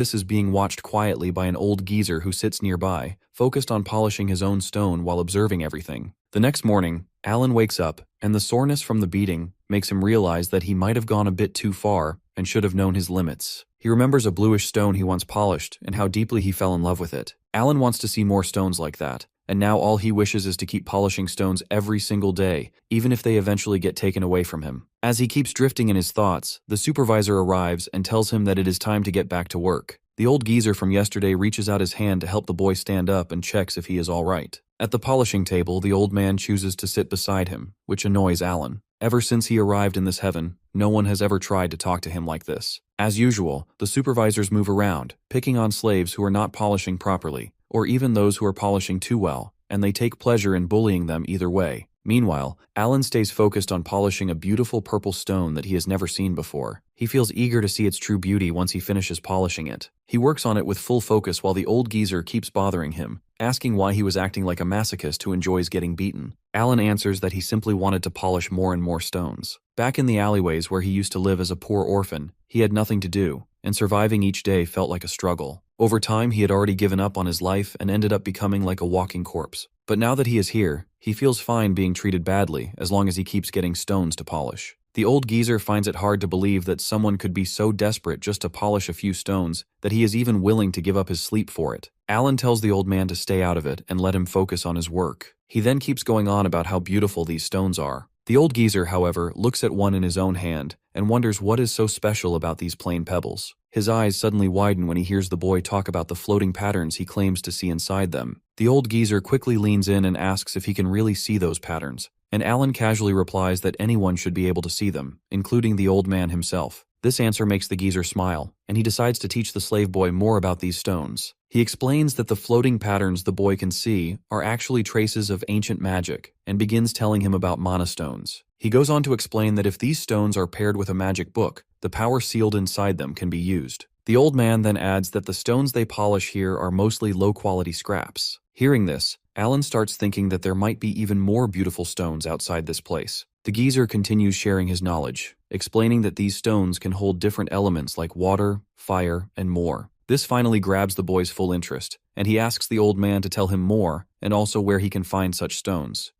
This is being watched quietly by an old geezer who sits nearby, focused on polishing his own stone while observing everything. The next morning, Alan wakes up, and the soreness from the beating makes him realize that he might have gone a bit too far and should have known his limits. He remembers a bluish stone he once polished and how deeply he fell in love with it. Alan wants to see more stones like that, and now all he wishes is to keep polishing stones every single day, even if they eventually get taken away from him. As he keeps drifting in his thoughts, the supervisor arrives and tells him that it is time to get back to work. The old geezer from yesterday reaches out his hand to help the boy stand up and checks if he is all right. At the polishing table, the old man chooses to sit beside him, which annoys Alan. Ever since he arrived in this heaven, no one has ever tried to talk to him like this. As usual, the supervisors move around, picking on slaves who are not polishing properly, or even those who are polishing too well, and they take pleasure in bullying them either way. Meanwhile, Alan stays focused on polishing a beautiful purple stone that he has never seen before. He feels eager to see its true beauty once he finishes polishing it. He works on it with full focus while the old geezer keeps bothering him, asking why he was acting like a masochist who enjoys getting beaten. Alan answers that he simply wanted to polish more and more stones. Back in the alleyways where he used to live as a poor orphan, he had nothing to do, and surviving each day felt like a struggle. Over time, he had already given up on his life and ended up becoming like a walking corpse. But now that he is here, he feels fine being treated badly as long as he keeps getting stones to polish. The old geezer finds it hard to believe that someone could be so desperate just to polish a few stones that he is even willing to give up his sleep for it. Alan tells the old man to stay out of it and let him focus on his work. He then keeps going on about how beautiful these stones are. The old geezer, however, looks at one in his own hand and wonders what is so special about these plain pebbles. His eyes suddenly widen when he hears the boy talk about the floating patterns he claims to see inside them. The old geezer quickly leans in and asks if he can really see those patterns, and Alan casually replies that anyone should be able to see them, including the old man himself. This answer makes the geezer smile, and he decides to teach the slave boy more about these stones. He explains that the floating patterns the boy can see are actually traces of ancient magic, and begins telling him about mana stones. He goes on to explain that if these stones are paired with a magic book, the power sealed inside them can be used. The old man then adds that the stones they polish here are mostly low-quality scraps. Hearing this, Alan starts thinking that there might be even more beautiful stones outside this place. The geezer continues sharing his knowledge, explaining that these stones can hold different elements like water, fire, and more. This finally grabs the boy's full interest, and he asks the old man to tell him more and also where he can find such stones.